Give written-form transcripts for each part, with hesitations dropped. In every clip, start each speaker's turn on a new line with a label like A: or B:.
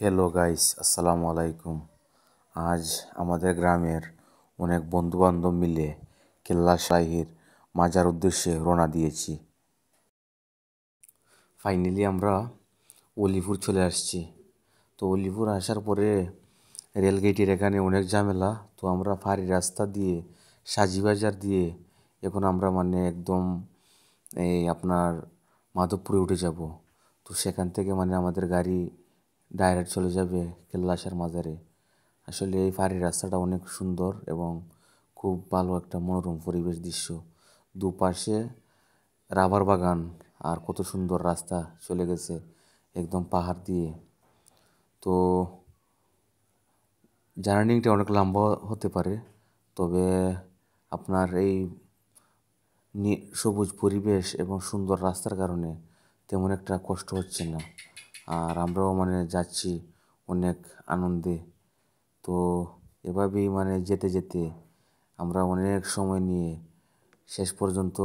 A: Hello guys, আসসালামু আলাইকুম। আজ আমাদের গ্রামের অনেক বন্ধুবান্ধব মিলে কেল্লা শাহির মাজার উদ্দেশ্যে রওনা দিয়েছি। ফাইনালি আমরা অলিপুর চলে আসছি। তো অলিপুর আসার পরে রেলগেটের এখানে অনেক ঝামেলা, তো আমরা ফাঁড়ি রাস্তা দিয়ে সাজিবাজার দিয়ে এখন আমরা একদম এই আপনার মাধবপুরে উঠে যাব। তো সেখান থেকে আমাদের গাড়ি ডাইরেক্ট চলে যাবে কেল্লাসার মাজারে। আসলে এই ফাঁড়ির রাস্তাটা অনেক সুন্দর এবং খুব ভালো একটা মনোরম পরিবেশ দৃশ্য। দুপাশে রাবার বাগান আর কত সুন্দর রাস্তা চলে গেছে একদম পাহাড় দিয়ে। তো জার্নিটা অনেক লম্বা হতে পারে, তবে আপনার এই সবুজ পরিবেশ এবং সুন্দর রাস্তার কারণে তেমন একটা কষ্ট হচ্ছে না। আর আমরাও যাচ্ছি অনেক আনন্দে। তো এভাবেই যেতে যেতে আমরা অনেক সময় নিয়ে শেষ পর্যন্ত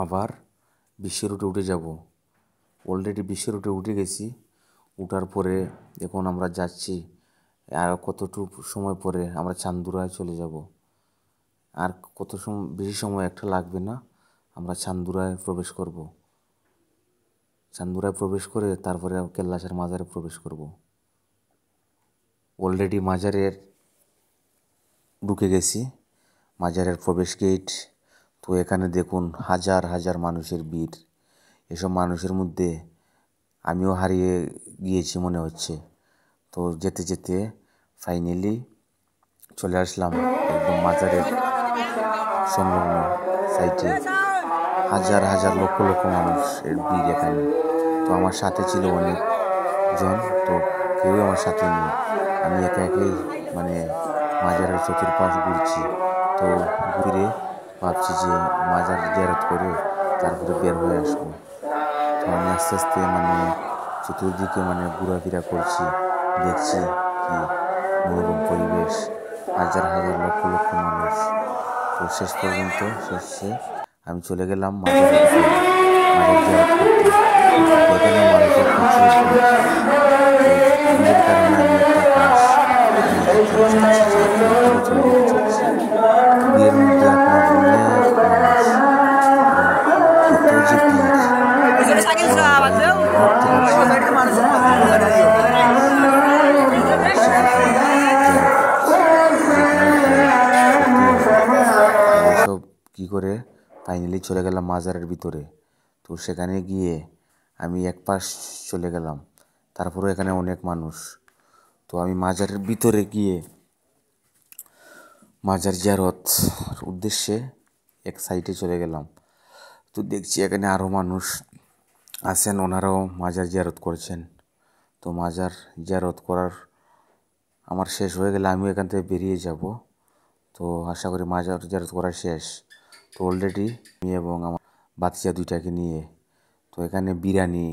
A: আবার বিশ্ব রুটে উঠে যাব। অলরেডি বিশ্ব রুটে উঠে গেছি। উঠার পরে এখন আমরা যাচ্ছি, আর কতটুকু সময় পরে আমরা চান্দুরায় চলে যাব। আর কত সময়, বেশি সময় একটা লাগবে না, আমরা চান্দুরায় প্রবেশ করব। চান্দুরায় প্রবেশ করে তারপরে কেল্লাসার মাজারে প্রবেশ করব। অলরেডি মাজারের ঢুকে গেছি, মাজারের প্রবেশ গেট। তো এখানে দেখুন হাজার হাজার মানুষের ভিড়। এসব মানুষের মধ্যে আমিও হারিয়ে গিয়েছি মনে হচ্ছে। তো যেতে যেতে ফাইনালি চলে আসলাম একদম মাজারের সংলগ্ন সাইটে। হাজার হাজার লক্ষ লক্ষ মানুষের ভিড় এখানে। তো আমার সাথে ছিল অনেকজন, তো কেউ আমার সাথে নেই। আমি একা একাই মাজারের চতুর্পাশ ঘুরছি। তো ঘুরে ভাবছি যে মাজার জিয়ারত করে তারপরে বের হয়ে আসবো। তো আমি আস্তে আস্তে চতুর্দিকে ঘোরাফেরা করছি, দেখছি কি মনোরম পরিবেশ, হাজার হাজার লক্ষ লক্ষ মানুষ। তো শেষ পর্যন্ত শেষে আমি চলে গেলাম মাজার জিয়ারত করতে। তো এখানে মানুষের প্রচুর ভিড়। তো ভিড়ের কারণে আমি একটা কাজ চলে যেতে চাচ্ছি। ভিড়ের মধ্যে আপনার অনেক মানুষ, এত যে ভিড় সব কি করে ফাইনালি চলে গেলাম মাজারের ভিতরে। তো সেখানে গিয়ে আমি এক পাশ চলে গেলাম, তারপরে এখানে অনেক মানুষ। তো আমি মাজারের ভিতরে গিয়ে মাজার জিয়ারত উদ্দেশ্যে এক সাইডে চলে গেলাম। তো দেখছি এখানে আরও মানুষ আছেন, ওনারাও মাজার জিয়ারত করছেন। তো মাজার জিয়ারত করার আমার শেষ হয়ে গেলে আমিও এখান থেকে বেরিয়ে যাব। তো আশা করি মাজার জিয়ারত করা শেষ। তো অলরেডি আমি এবং আমার বাচ্চা দুইটাকে নিয়ে, তো এখানে বিরিয়ানি,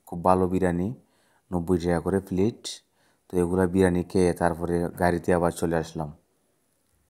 A: খুব ভালো বিরিয়ানি, 90 টাকা করে প্লেট। তো এগুলা বিরিয়ানি খেয়ে তারপরে গাড়িতে আবার চলে আসলাম।